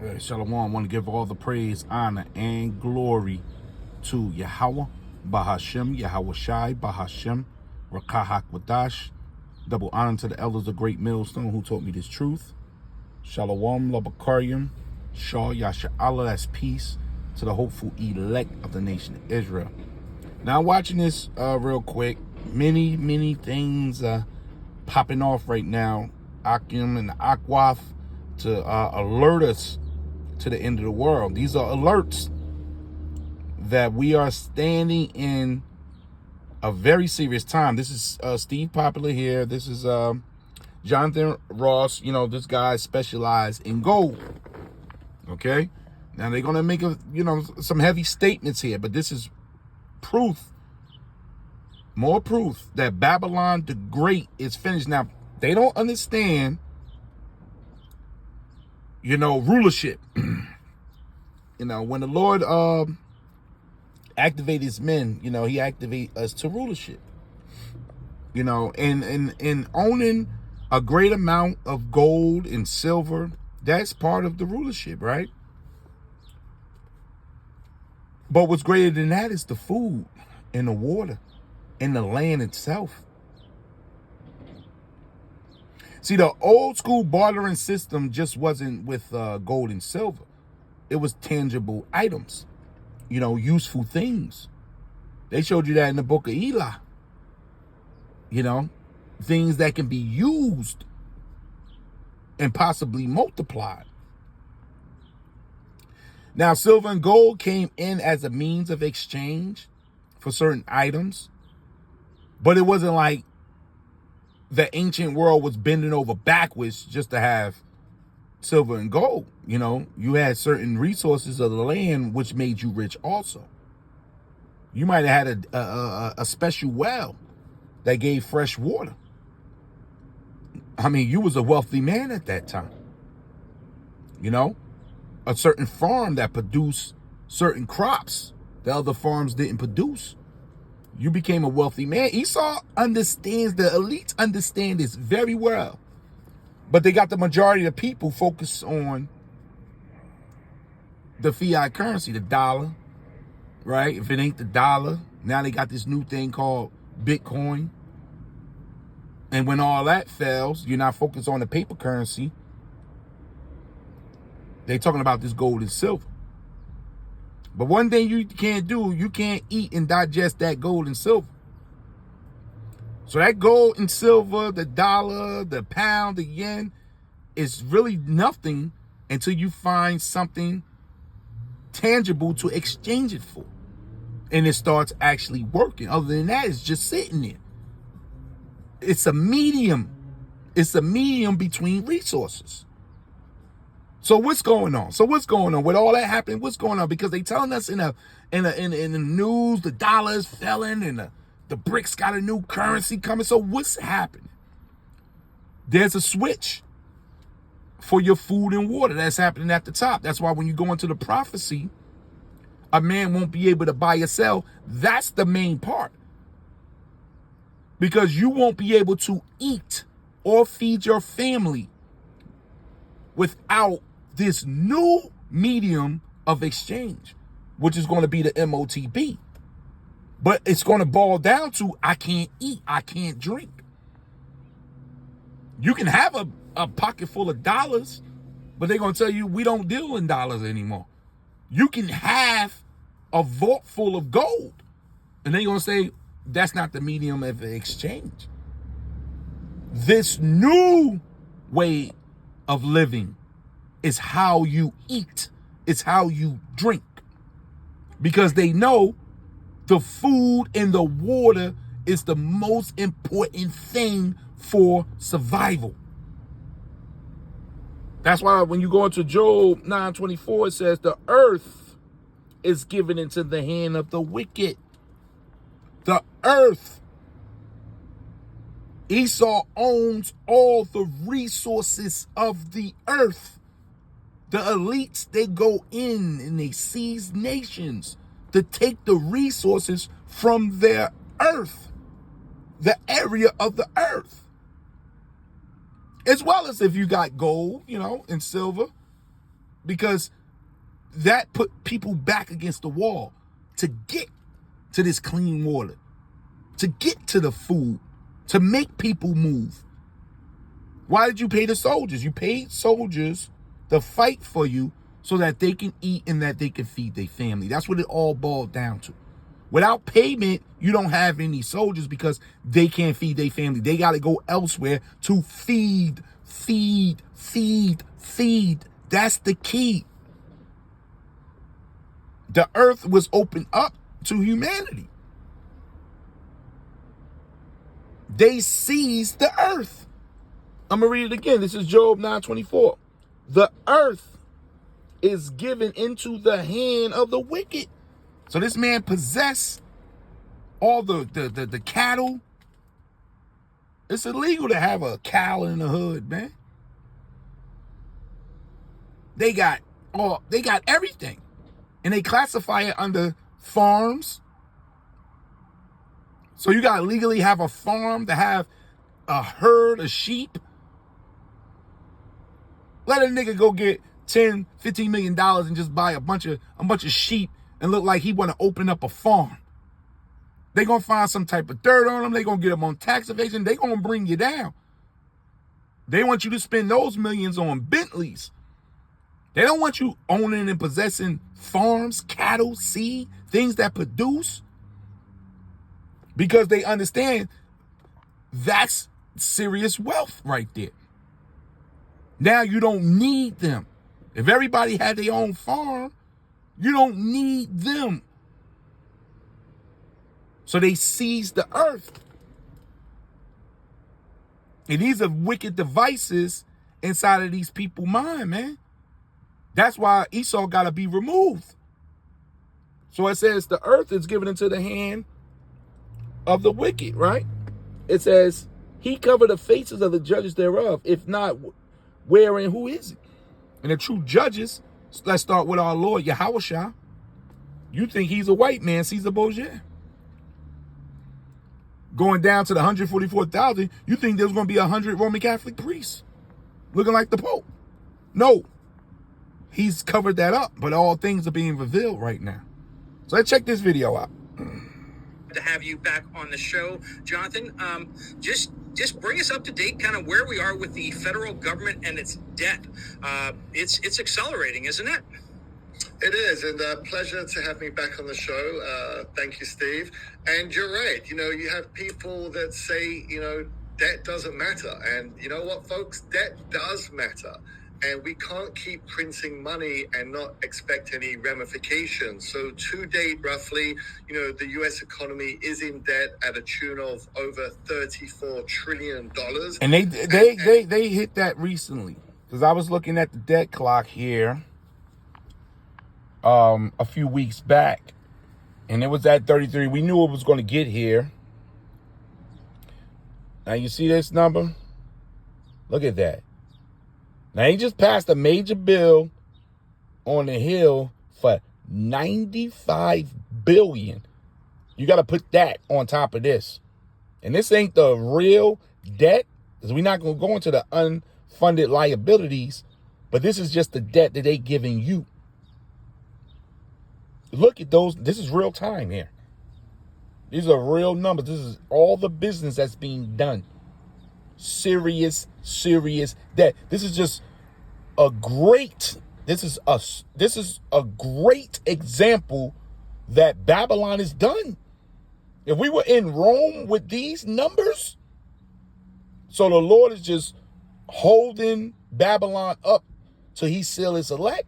Shalom. I want to give all the praise, honor, and glory to Yahweh, Bahashem, Yahweh Shai, Bahashem, Rakahak Wadash. Double honor to the elders of Great Millstone who taught me this truth. Shalom, Labakarium, Shah, Yasha Allah, that's peace to the hopeful elect of the nation of Israel. Now, watching this real quick, many things popping off right now. Akim and Akwath to alert us to the end of the world. These are alerts that we are standing in a very serious time. This is Steve Popular here. This is Jonathan Ross. You know, this guy specialized in gold. Okay? Now, they're going to make, some heavy statements here, but this is proof, more proof that Babylon the Great is finished. Now, they don't understand, rulership. When the Lord activate his men, he activate us to rulership. And owning a great amount of gold and silver, that's part of the rulership, right? But what's greater than that is the food and the water and the land itself. See, the old school bartering system just wasn't with gold and silver. It was tangible items, useful things. They showed you that in the book of Eli. Things that can be used and possibly multiplied. Now, silver and gold came in as a means of exchange for certain items, but it wasn't like the ancient world was bending over backwards just to have silver and gold. You had certain resources of the land which made you rich also. You might have had a special well that gave fresh water. I mean, you was a wealthy man at that time. A certain farm that produced certain crops that other farms didn't produce. You became a wealthy man. Esau understands, the elites understand this very well. But they got the majority of the people focused on the fiat currency, the dollar, right? If it ain't the dollar, now they got this new thing called Bitcoin. And when all that fails, you're not focused on the paper currency. They're talking about this gold and silver. But one thing you can't do, you can't eat and digest that gold and silver. So that gold and silver, the dollar, the pound, the yen, is really nothing until you find something tangible to exchange it for. And it starts actually working. Other than that, it's just sitting there. It's a medium. It's a medium between resources. So what's going on? With all that happening? What's going on? Because they telling us in the news the dollar is falling and the BRICS got a new currency coming. So what's happening? There's a switch for your food and water that's happening at the top. That's why when you go into the prophecy, a man won't be able to buy or sell. That's the main part. Because you won't be able to eat or feed your family without this new medium of exchange, which is going to be the MOTB. But it's going to boil down to, I can't eat, I can't drink. You can have a pocket full of dollars, but they're going to tell you we don't deal in dollars anymore. You can have a vault full of gold, and they're going to say that's not the medium of exchange. This new way of living is how you eat. It's how you drink. Because they know the food and the water is the most important thing for survival. That's why when you go into Job 9:24, it says the earth is given into the hand of the wicked. The earth. Esau owns all the resources of the earth. The elites, they go in and they seize nations to take the resources from their earth, the area of the earth. As well as if you got gold, and silver, because that put people back against the wall to get to this clean water, to get to the food, to make people move. Why did you pay the soldiers? You paid soldiers to fight for you so that they can eat and that they can feed their family. That's what it all boiled down to. Without payment, you don't have any soldiers because they can't feed their family. They got to go elsewhere to feed. That's the key. The earth was opened up to humanity. They seized the earth. I'm going to read it again. This is Job 9:24. The earth is given into the hand of the wicked. So this man possessed all the cattle. It's illegal to have a cow in the hood, man. They got everything. And they classify it under farms. So you got to legally have a farm to have a herd of sheep. Let a nigga go get $10, $15 million and just buy a bunch of sheep and look like he want to open up a farm. They going to find some type of dirt on them. They going to get them on tax evasion. They going to bring you down. They want you to spend those millions on Bentleys. They don't want you owning and possessing farms, cattle, seed, things that produce. Because they understand that's serious wealth right there. Now you don't need them. If everybody had their own farm, you don't need them. So they seized the earth. And these are wicked devices inside of these people's mind, man. That's why Esau got to be removed. So it says the earth is given into the hand of the wicked, right? It says, he covered the faces of the judges thereof. If not, where and who is it? And the true judges, let's start with our Lord, Yahushua. You think he's a white man, Caesar Borgia. Going down to the 144,000, you think there's going to be 100 Roman Catholic priests looking like the Pope. No. He's covered that up, but all things are being revealed right now. So let's check this video out. To have you back on the show, Jonathan. Just bring us up to date, kind of where we are with the federal government and its debt. It's accelerating, isn't it? It is, and pleasure to have me back on the show. Thank you, Steve. And you're right. You have people that say, debt doesn't matter. And you know what, folks? Debt does matter. And we can't keep printing money and not expect any ramifications. So to date, roughly, the U.S. economy is in debt at a tune of over $34 trillion. And they hit that recently. Because I was looking at the debt clock here a few weeks back. And it was at 33. We knew it was going to get here. Now you see this number? Look at that. Now, he just passed a major bill on the Hill for $95 billion. You got to put that on top of this. And this ain't the real debt, because we're not going to go into the unfunded liabilities, but this is just the debt that they giving you. Look at those. This is real time here. These are real numbers. This is all the business that's being done. Serious debt. This is just a great example that Babylon is done. If we were in Rome with these numbers, so the Lord is just holding Babylon up till he seal his elect.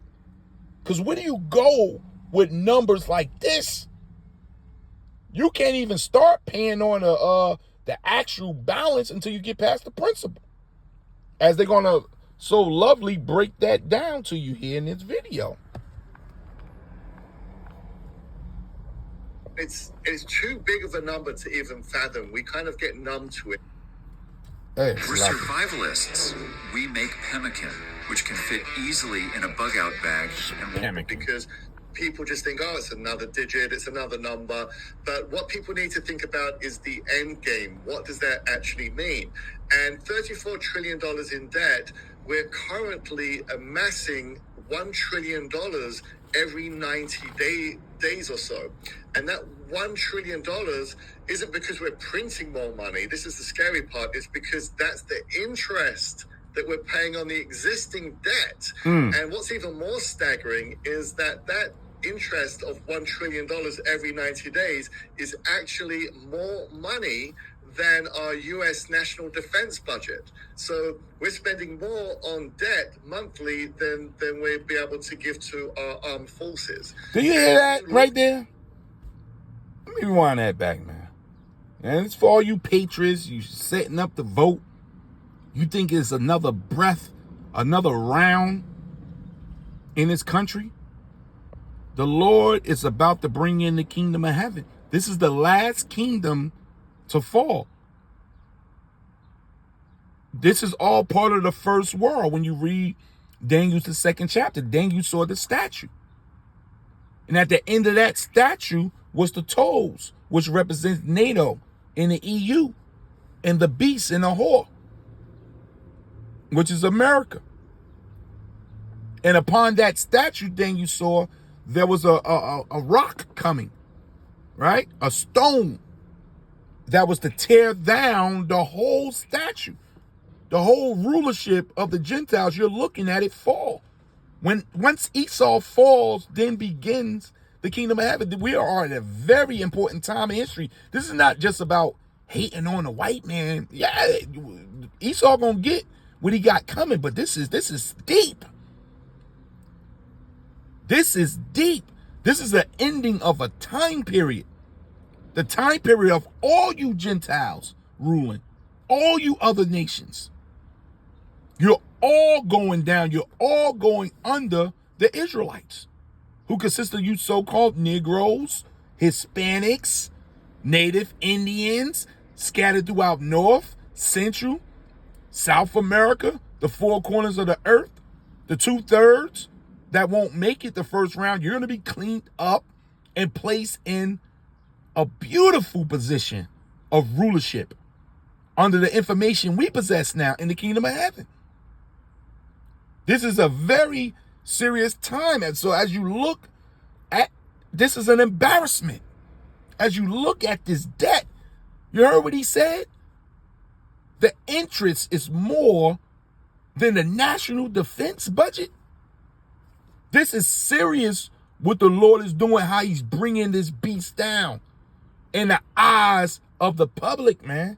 Because where do you go with numbers like this? You can't even start paying on the actual balance until you get past the principal. As they're going to so lovely break that down to you here in this video. It's too big of a number to even fathom. We kind of get numb to it. Hey, For survivalists, we make pemmican, which can fit easily in a bug-out bag. Because people just think, it's another digit, it's another number. But what people need to think about is the end game. What does that actually mean? And $34 trillion in debt, we're currently amassing $1 trillion every 90 days or so. And that $1 trillion isn't because we're printing more money. This is the scary part. It's because that's the interest that we're paying on the existing debt. And what's even more staggering is that interest of $1 trillion every 90 days is actually more money than our U.S. national defense budget. So we're spending more on debt monthly than we'd be able to give to our armed forces. Do you hear that right there? Let me rewind that back, man. And it's for all you patriots, you setting up the vote. You think it's another breath, another round in this country? The Lord is about to bring in the kingdom of heaven. This is the last kingdom to fall. This is all part of the first world. When you read Daniel's the second chapter, Daniel saw the statue. And at the end of that statue was the toes, which represents NATO and the EU, and the beast and the whore, which is America. And upon that statue, Daniel saw there was a rock coming, right? A stone that was to tear down the whole statue, the whole rulership of the Gentiles. You're looking at it fall. Once Esau falls, then begins the kingdom of heaven. We are at a very important time in history. This is not just about hating on the white man. Yeah, Esau gonna get what he got coming, but this is deep. This is deep. This is the ending of a time period. The time period of all you Gentiles ruling, all you other nations. You're all going down. You're all going under the Israelites, who consist of you so-called Negroes, Hispanics, Native Indians, scattered throughout North, Central, South America, the four corners of the earth, the 2/3 that won't make it the first round. You're going to be cleaned up and placed in a beautiful position of rulership under the information we possess now in the kingdom of heaven. This is a very serious time. And so as you look at, this is an embarrassment. As you look at this debt, you heard what he said? The interest is more than the national defense budget. This is serious what the Lord is doing, how he's bringing this beast down in the eyes of the public, man.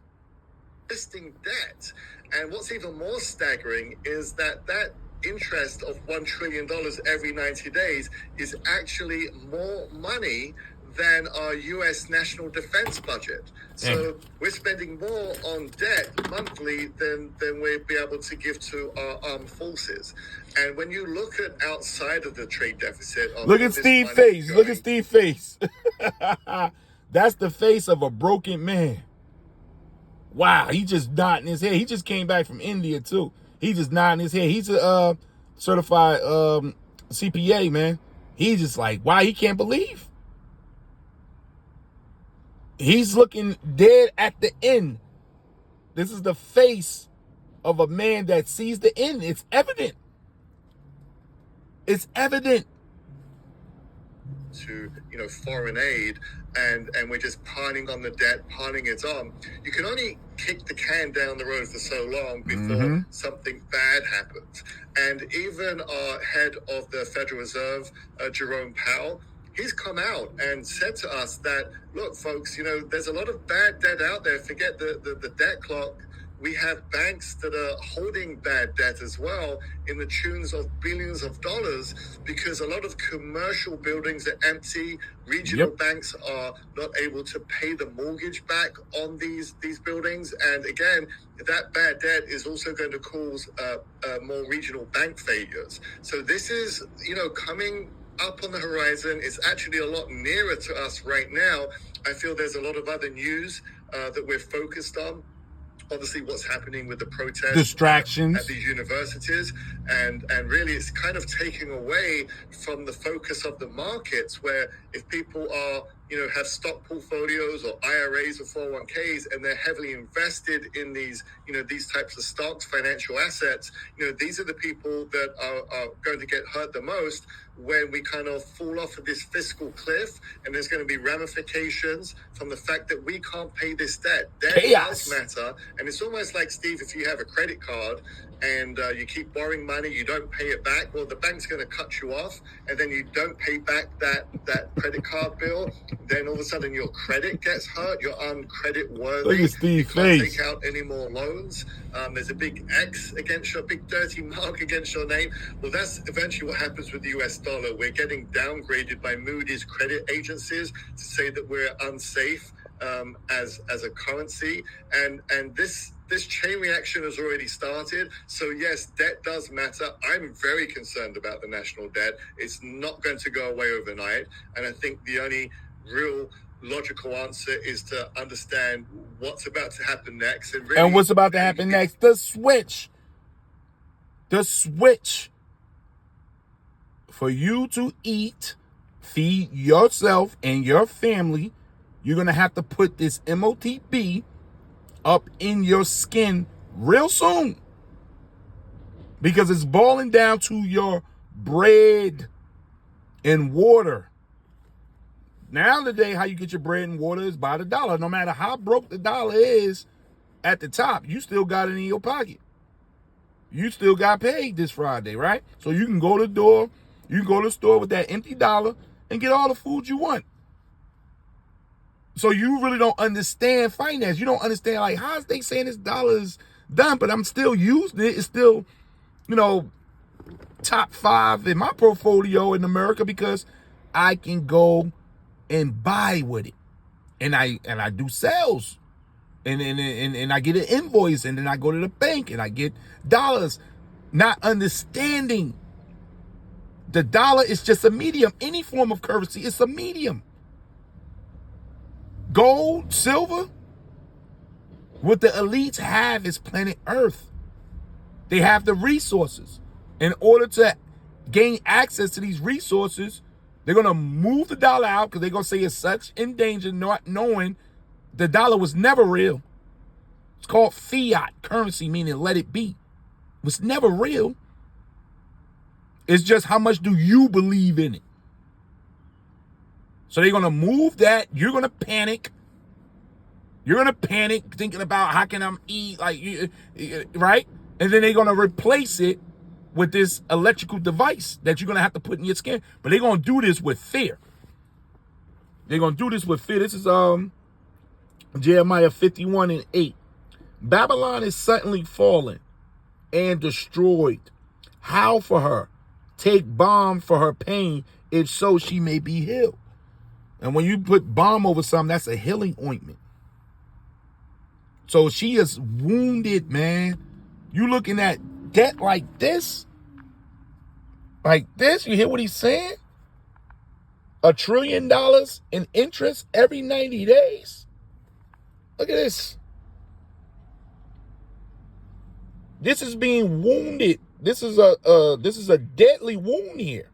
Existing debt. And what's even more staggering is that interest of $1 trillion every 90 days is actually more money than our U.S. national defense budget. So we're spending more on debt monthly than we'd be able to give to our armed forces. And when you look at outside of the trade deficit... Look at Steve's face. Look at Steve's face. That's the face of a broken man. Wow, he just nodding his head. He just came back from India, too. He just nodding his head. He's a certified CPA, man. He's just like, wow, he can't believe. He's looking dead at the end. This is the face of a man that sees the end. It's evident. It's evident. To, foreign aid, and we're just piling on the debt, piling it on. You can only kick the can down the road for so long before something bad happens. And even our head of the Federal Reserve, Jerome Powell, he's come out and said to us that, look, folks, there's a lot of bad debt out there. Forget the debt clock. We have banks that are holding bad debt as well in the tunes of billions of dollars, because a lot of commercial buildings are empty. Regional banks are not able to pay the mortgage back on these buildings. And again, that bad debt is also going to cause more regional bank failures. So this is, coming up on the horizon. It's actually a lot nearer to us right now. I feel there's a lot of other news that we're focused on. Obviously, what's happening with the protests, distractions at these universities, and really it's kind of taking away from the focus of the markets, where if people are have stock portfolios or IRAs or 401ks, and they're heavily invested in these types of stocks, financial assets. These are the people that are going to get hurt the most when we kind of fall off of this fiscal cliff, and there's going to be ramifications from the fact that we can't pay this debt. Debt does matter, and it's almost like, Steve, if you have a credit card and you keep borrowing money, you don't pay it back, well, the bank's going to cut you off, and then you don't pay back that credit card bill, then all of a sudden your credit gets hurt, you're uncredit worthy. Look at Steve's face. Take out any more loans. There's a big X against your big dirty mark against your name. Well, that's eventually what happens with the US dollar. We're getting downgraded by Moody's credit agencies to say that we're unsafe as a currency, and this chain reaction has already started. So yes, debt does matter. I'm very concerned about the national debt. It's not going to go away overnight, and I think the only real logical answer is to understand what's about to happen next. And what's about to happen next? The switch. For you to eat, feed yourself and your family, you're going to have to put this MOTB up in your skin real soon, because it's boiling down to your bread and water. Now today, how you get your bread and water is by the dollar. No matter how broke the dollar is at the top, you still got it in your pocket. You still got paid this Friday, right? So you can go to the store with that empty dollar and get all the food you want. So you really don't understand finance. You don't understand, like, how's they saying this dollar is done, but I'm still using it. It's still, top 5 in my portfolio in America, because I can go and buy with it. And I do sales. And I get an invoice, and then I go to the bank and I get dollars, not understanding the dollar is just a medium. Any form of currency is a medium. Gold, silver, what the elites have is planet Earth. They have the resources. In order to gain access to these resources, they're going to move the dollar out, because they're going to say it's such in danger, not knowing the dollar was never real. It's called fiat currency, meaning let it be. It was never real. It's just how much do you believe in it? So they're going to move that. You're going to panic. You're going to panic thinking about how can I eat, right? And then they're going to replace it with this electrical device that you're going to have to put in your skin. But they're going to do this with fear. They're going to do this with fear. This is Jeremiah 51:8. Babylon is suddenly fallen and destroyed. Howl for her. Take balm for her pain, if so she may be healed. And when you put balm over something, that's a healing ointment. So she is wounded, man. You looking at debt like this? Like this? You hear what he's saying? $1 trillion in interest every 90 days? Look at this. This is being wounded. This is a deadly wound here.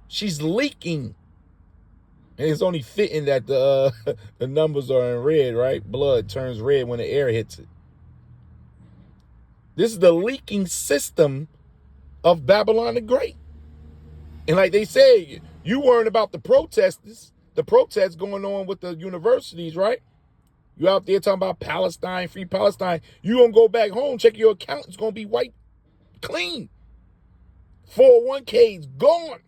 She's leaking. And it's only fitting that the numbers are in red, right? Blood turns red when the air hits it. This is the leaking system of Babylon the Great. And like they say, you worrying about the protests going on with the universities, right? You out there talking about Palestine, free Palestine. You gonna go back home, check your account. It's gonna be white clean. 401ks gone.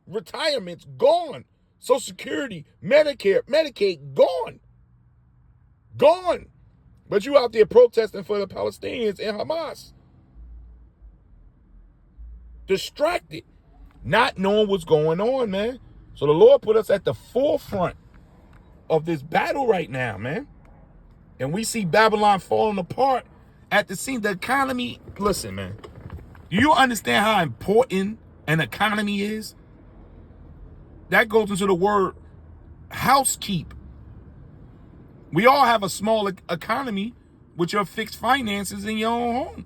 Retirement's gone. Social Security, Medicare, Medicaid, gone. Gone. But you out there protesting for the Palestinians and Hamas. Distracted. Not knowing what's going on, man. So the Lord put us at the forefront of this battle right now, man. And we see Babylon falling apart at the scene. The economy, listen, man. Do you understand how important an economy is? That goes into the word housekeep. We all have a small economy with your fixed finances in your own home.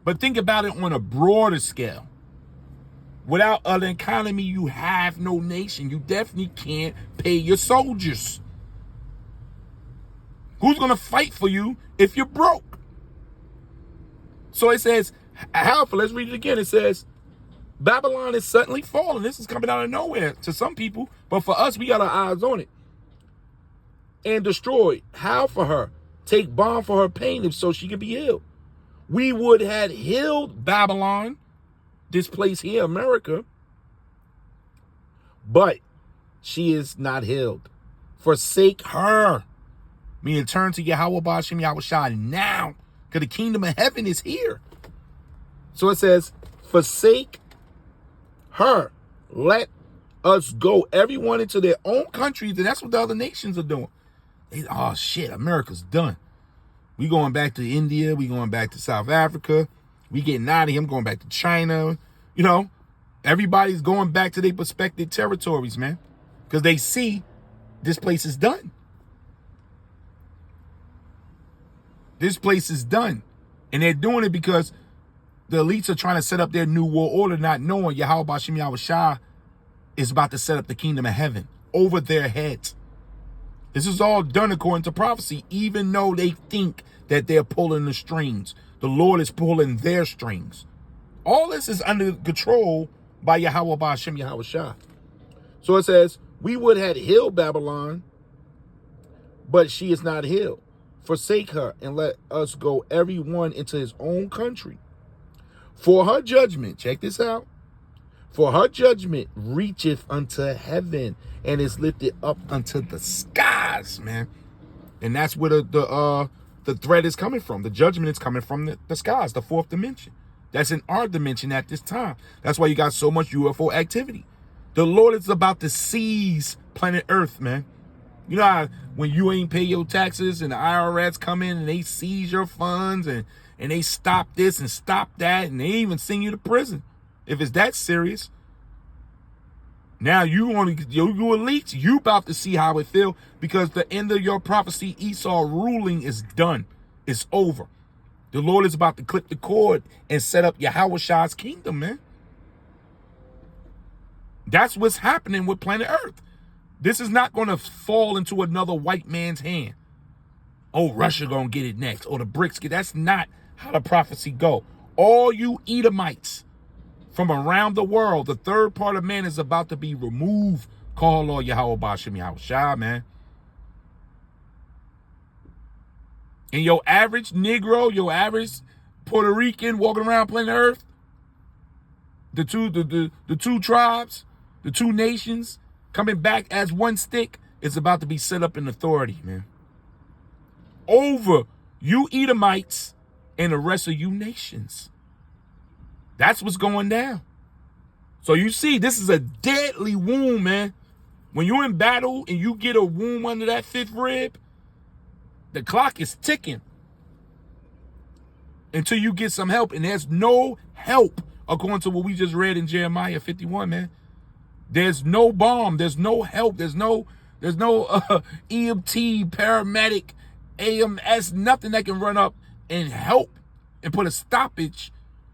But think about it on a broader scale. Without an economy, you have no nation. You definitely can't pay your soldiers. Who's going to fight for you if you're broke? So it says, Alpha, let's read it again. It says, Babylon is suddenly falling. This is coming out of nowhere to some people, but for us, we got our eyes on it. And destroyed. How for her? Take balm for her pain if so she can be healed. We would have healed Babylon, this place here, America, but she is not healed. Forsake her. Meaning turn to Yahweh Ba'ashem Yahushua now, because the kingdom of heaven is here. So it says, forsake her. Let us go, everyone into their own countries, and that's what the other nations are doing. Oh shit, America's done. We going back to India. We going back to South Africa. We getting out of here. I'm going back to China. You know, everybody's going back to their prospective territories, man, because they see this place is done. This place is done. And they're doing it because the elites are trying to set up their new world order, not knowing Yahweh Ba'ashem Yahushua is about to set up the kingdom of heaven over their heads. This is all done according to prophecy, even though they think that they're pulling the strings. The Lord is pulling their strings. All this is under control by Yahweh Ba'ashem Yahushua. So it says, we would have healed Babylon, but she is not healed. Forsake her and let us go everyone into his own country. For her judgment, check this out. For her judgment reacheth unto heaven and is lifted up unto the skies, man. And that's where the threat is coming from. The judgment is coming from the skies, the fourth dimension. That's in our dimension at this time. That's why you got so much UFO activity. The Lord is about to seize planet Earth, man. You know how when you ain't pay your taxes and the IRS come in and they seize your funds and they stop this and stop that and they even send you to prison. If it's that serious. Now you elites, you about to see how it feel, because the end of your prophecy, Esau ruling, is done. It's over. The Lord is about to clip the cord and set up Yahweh's kingdom, man. That's what's happening with planet Earth. This is not going to fall into another white man's hand. Oh, Russia going to get it next. Or the BRICS get. That's not how the prophecy go. All you Edomites from around the world, the third part of man is about to be removed. Call Lord Yahweh Ba'ashem Yahushua, man. And your average Negro, your average Puerto Rican walking around planet Earth, the two tribes, the two nations coming back as one stick, is about to be set up in authority, man. Over you Edomites and the rest of you nations. That's what's going down. So you see, this is a deadly wound, man. When you're in battle and you get a wound under that fifth rib, the clock is ticking until you get some help. And there's no help, according to what we just read in Jeremiah 51, man. There's no balm. There's no help. There's no EMT, paramedic, AMS, nothing that can run up and help and put a stoppage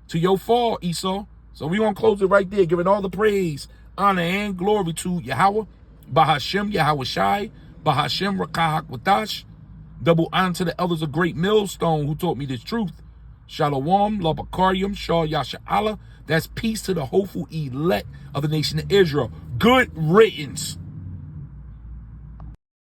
to your fall, Esau. So we want to close it right there, giving all the praise, honor, and glory to Yahweh, Bahashem, Yahushai, Bahashem, Rakahak Watash. Double honor to the elders of Great Millstone who taught me this truth. Shalom, Labakarium, Shah Yasha Allah. That's peace to the hopeful elect of the nation of Israel. Good riddance.